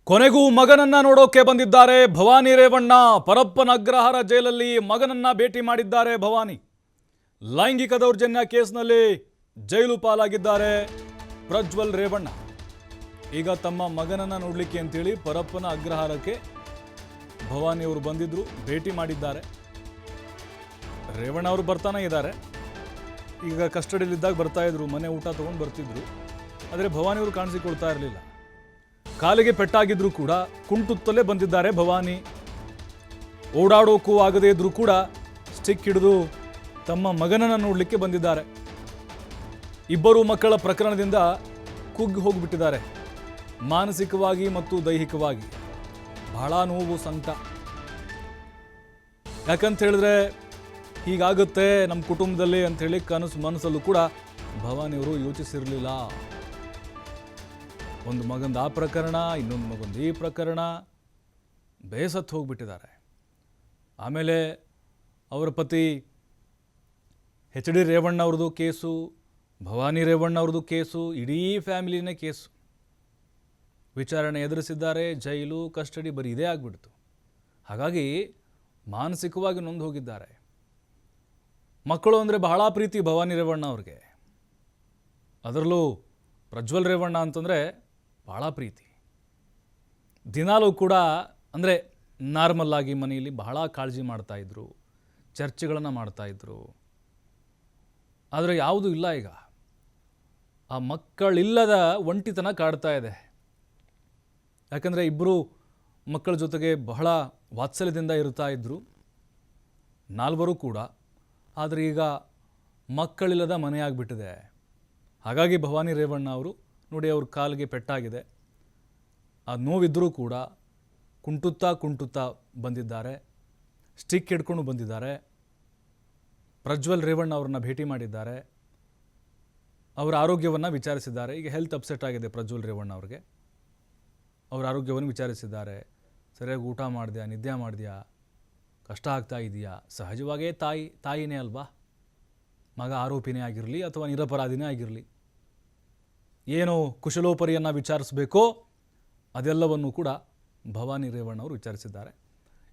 ಕೊನೆಗೂ ಮಗನನ್ನ ನೋಡೋಕೆ ಬಂದಿದ್ದಾರೆ ಭವಾನಿ ರೇವಣ್ಣ. ಪರಪ್ಪನ ಅಗ್ರಹಾರ ಜೈಲಲ್ಲಿ ಮಗನನ್ನ ಭೇಟಿ ಮಾಡಿದ್ದಾರೆ ಭವಾನಿ. ಲೈಂಗಿಕ ದೌರ್ಜನ್ಯ ಕೇಸ್ನಲ್ಲಿ ಜೈಲು ಪಾಲಾಗಿದ್ದಾರೆ ಪ್ರಜ್ವಲ್ ರೇವಣ್ಣ. ಈಗ ತಮ್ಮ ಮಗನನ್ನ ನೋಡಲಿಕ್ಕೆ ಅಂತೇಳಿ ಪರಪ್ಪನ ಅಗ್ರಹಾರಕ್ಕೆ ಭವಾನಿ ಅವರು ಬಂದಿದ್ರು, ಭೇಟಿ ಮಾಡಿದ್ದಾರೆ. ರೇವಣ್ಣ ಅವರು ಬರ್ತಾನೆ ಇದ್ದಾರೆ. ಈಗ ಕಸ್ಟಡಿಯಲ್ಲಿದ್ದಾಗ ಬರ್ತಾ ಇದ್ರು, ಮನೆ ಊಟ ತಗೊಂಡು ಬರ್ತಿದ್ರು. ಆದರೆ ಭವಾನಿ ಅವರು ಕಾಣಿಸಿಕೊಳ್ತಾ ಇರಲಿಲ್ಲ. ಕಾಲಿಗೆ ಪೆಟ್ಟಾಗಿದ್ರು ಕೂಡ ಕುಂಟುತ್ತಲೇ ಬಂದಿದ್ದಾರೆ ಭವಾನಿ. ಓಡಾಡೋಕ್ಕೂ ಆಗದೇ ಇದ್ರೂ ಕೂಡ ಸ್ಟಿಕ್ ಹಿಡಿದು ತಮ್ಮ ಮಗನನ್ನು ನೋಡಲಿಕ್ಕೆ ಬಂದಿದ್ದಾರೆ. ಇಬ್ಬರು ಮಕ್ಕಳ ಪ್ರಕರಣದಿಂದ ಕುಗ್ಗಿ ಹೋಗಿಬಿಟ್ಟಿದ್ದಾರೆ, ಮಾನಸಿಕವಾಗಿ ಮತ್ತು ದೈಹಿಕವಾಗಿ. ಬಹಳ ನೋವು, ಸಂಕಟ. ಯಾಕಂತ ಹೇಳಿದ್ರೆ ಹೀಗಾಗುತ್ತೆ ನಮ್ಮ ಕುಟುಂಬದಲ್ಲಿ ಅಂಥೇಳಿ ಮನಸ್ಸಲ್ಲೂ ಕೂಡ ಭವಾನಿಯವರು ಯೋಚಿಸಿರಲಿಲ್ಲ. ಒಂದು ಮಗಂದು ಆ ಪ್ರಕರಣ, ಇನ್ನೊಂದು ಮಗಂದು ಈ ಪ್ರಕರಣ, ಬೇಸತ್ತು ಹೋಗಿಬಿಟ್ಟಿದ್ದಾರೆ. ಆಮೇಲೆ ಅವರ ಪತಿ HD ರೇವಣ್ಣ ಅವ್ರದ್ದು ಕೇಸು, ಭವಾನಿ ರೇವಣ್ಣ ಅವ್ರದ್ದು ಕೇಸು, ಇಡೀ ಫ್ಯಾಮಿಲಿನೇ ಕೇಸು. ವಿಚಾರಣೆ ಎದುರಿಸಿದ್ದಾರೆ, ಜೈಲು, ಕಸ್ಟಡಿ, ಬರೀ ಇದೇ ಆಗಿಬಿಡ್ತು. ಹಾಗಾಗಿ ಮಾನಸಿಕವಾಗಿ ನೊಂದು ಹೋಗಿದ್ದಾರೆ. ಮಕ್ಕಳು ಅಂದರೆ ಬಹಳ ಪ್ರೀತಿ ಭವಾನಿ ರೇವಣ್ಣ ಅವ್ರಿಗೆ. ಅದರಲ್ಲೂ ಪ್ರಜ್ವಲ್ ರೇವಣ್ಣ ಅಂತಂದರೆ ಭಾಳ ಪ್ರೀತಿ. ದಿನಾಲೂ ಕೂಡ ಅಂದರೆ ನಾರ್ಮಲ್ಲಾಗಿ ಮನೆಯಲ್ಲಿ ಬಹಳ ಕಾಳಜಿ ಮಾಡ್ತಾಯಿದ್ರು, ಚರ್ಚೆಗಳನ್ನು ಮಾಡ್ತಾಯಿದ್ರು. ಆದರೆ ಯಾವುದೂ ಇಲ್ಲ. ಈಗ ಆ ಮಕ್ಕಳಿಲ್ಲದ ಒಂಟಿತನ ಕಾಡ್ತಾ ಇದೆ. ಯಾಕಂದರೆ ಇಬ್ಬರು ಮಕ್ಕಳ ಜೊತೆಗೆ ಬಹಳ ವಾತ್ಸಲ್ಯದಿಂದ ಇರ್ತಾ ಇದ್ದರು, ನಾಲ್ವರು ಕೂಡ. ಆದರೆ ಈಗ ಮಕ್ಕಳಿಲ್ಲದ ಮನೆಯಾಗಿಬಿಟ್ಟಿದೆ. ಹಾಗಾಗಿ ಭವಾನಿ ರೇವಣ್ಣ ಅವರು ನೋಡಿ, ಅವ್ರ ಕಾಲಿಗೆ ಪೆಟ್ಟಾಗಿದೆ. ಆ ನೋವಿದ್ದರೂ ಕೂಡ ಕುಂಟುತ್ತಾ ಬಂದಿದ್ದಾರೆ, ಸ್ಟಿಕ್ ಹಿಡ್ಕೊಂಡು ಬಂದಿದ್ದಾರೆ. ಪ್ರಜ್ವಲ್ ರೇವಣ್ಣ ಅವ್ರನ್ನ ಭೇಟಿ ಮಾಡಿದ್ದಾರೆ, ಅವರ ಆರೋಗ್ಯವನ್ನು ವಿಚಾರಿಸಿದ್ದಾರೆ. ಈಗ ಹೆಲ್ತ್ ಅಪ್ಸೆಟ್ ಆಗಿದೆ ಪ್ರಜ್ವಲ್ ರೇವಣ್ಣ ಅವ್ರಿಗೆ. ಅವರ ಆರೋಗ್ಯವನ್ನು ವಿಚಾರಿಸಿದ್ದಾರೆ. ಸರಿಯಾಗಿ ಊಟ ಮಾಡಿದ್ಯಾ, ನಿದ್ದೆ ಮಾಡಿದ್ಯಾ, ಕಷ್ಟ ಆಗ್ತಾ ಇದೆಯಾ? ಸಹಜವಾಗೇ ತಾಯಿನೇ ಅಲ್ವಾ. ಮಗ ಆರೋಪಿನೇ ಆಗಿರಲಿ ಅಥವಾ ನಿರಪರಾಧಿನೇ ಆಗಿರಲಿ, ಏನು ಕುಶಲೋಪರಿಯನ್ನು ವಿಚಾರಿಸಬೇಕೋ ಅದೆಲ್ಲವನ್ನು ಕೂಡ ಭವಾನಿ ರೇವಣ್ಣ ಅವರು ವಿಚಾರಿಸಿದ್ದಾರೆ.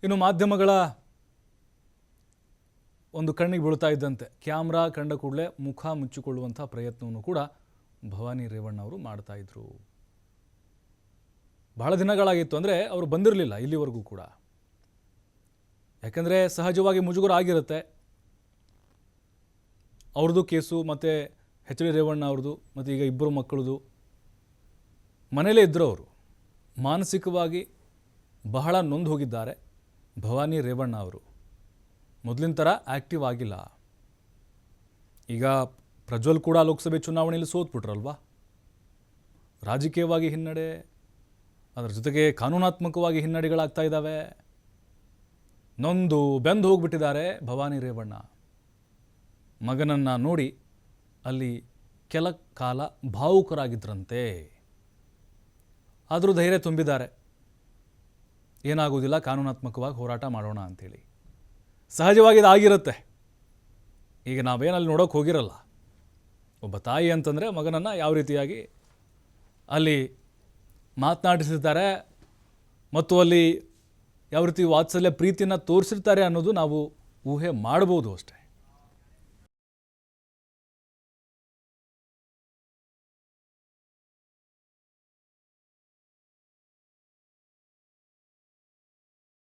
ಇನ್ನು ಮಾಧ್ಯಮಗಳ ಒಂದು ಕಣ್ಣಿಗೆ ಬೀಳ್ತಾ ಇದ್ದಂತೆ ಕ್ಯಾಮ್ರಾ ಕಂಡ ಕೂಡಲೇ ಮುಖ ಮುಚ್ಚಿಕೊಳ್ಳುವಂಥ ಪ್ರಯತ್ನವನ್ನು ಕೂಡ ಭವಾನಿ ರೇವಣ್ಣ ಅವರು ಮಾಡ್ತಾಯಿದ್ರು. ಬಹಳ ದಿನಗಳಾಗಿತ್ತು, ಅಂದರೆ ಅವರು ಬಂದಿರಲಿಲ್ಲ ಇಲ್ಲಿವರೆಗೂ ಕೂಡ. ಯಾಕಂದರೆ ಸಹಜವಾಗಿ ಮುಜುಗರ ಆಗಿರುತ್ತೆ. ಅವ್ರದ್ದು ಕೇಸು ಮತ್ತು HD ರೇವಣ್ಣ ಅವ್ರದ್ದು ಮತ್ತು ಈಗ ಇಬ್ಬರು ಮಕ್ಕಳದು. ಮನೇಲೇ ಇದ್ದರು ಅವರು. ಮಾನಸಿಕವಾಗಿ ಬಹಳ ನೊಂದು ಹೋಗಿದ್ದಾರೆ ಭವಾನಿ ರೇವಣ್ಣ ಅವರು. ಮೊದಲಿನ ಥರ ಆ್ಯಕ್ಟಿವ್ ಆಗಿಲ್ಲ. ಈಗ ಪ್ರಜ್ವಲ್ ಕೂಡ ಲೋಕಸಭೆ ಚುನಾವಣೆಯಲ್ಲಿ ಸೋತ್ಬಿಟ್ರಲ್ವಾ. ರಾಜಕೀಯವಾಗಿ ಹಿನ್ನಡೆ, ಅದರ ಜೊತೆಗೆ ಕಾನೂನಾತ್ಮಕವಾಗಿ ಹಿನ್ನಡೆಗಳಾಗ್ತಾ ಇದ್ದಾವೆ. ನೊಂದು ಬೆಂದು ಹೋಗಿಬಿಟ್ಟಿದ್ದಾರೆ ಭವಾನಿ ರೇವಣ್ಣ. ಮಗನನ್ನು ನೋಡಿ ಅಲ್ಲಿ ಕೆಲ ಕಾಲ ಭಾವುಕರಾಗಿದ್ದರಂತೆ. ಆದರೂ ಧೈರ್ಯ ತುಂಬಿದ್ದಾರೆ. ಏನಾಗೋದಿಲ್ಲ, ಕಾನೂನಾತ್ಮಕವಾಗಿ ಹೋರಾಟ ಮಾಡೋಣ ಅಂಥೇಳಿ. ಸಹಜವಾಗಿ ಇದಾಗಿರುತ್ತೆ. ಈಗ ನಾವೇನಲ್ಲಿ ನೋಡೋಕೆ ಹೋಗಿರಲ್ಲ. ಒಬ್ಬ ತಾಯಿ ಅಂತಂದರೆ ಮಗನನ್ನು ಯಾವ ರೀತಿಯಾಗಿ ಅಲ್ಲಿ ಮಾತನಾಡಿಸಿರ್ತಾರೆ ಮತ್ತು ಅಲ್ಲಿ ಯಾವ ರೀತಿ ವಾತ್ಸಲ್ಯ ಪ್ರೀತಿಯನ್ನು ತೋರಿಸಿರ್ತಾರೆ ಅನ್ನೋದು ನಾವು ಊಹೆ ಮಾಡ್ಬೋದು ಅಷ್ಟೇ.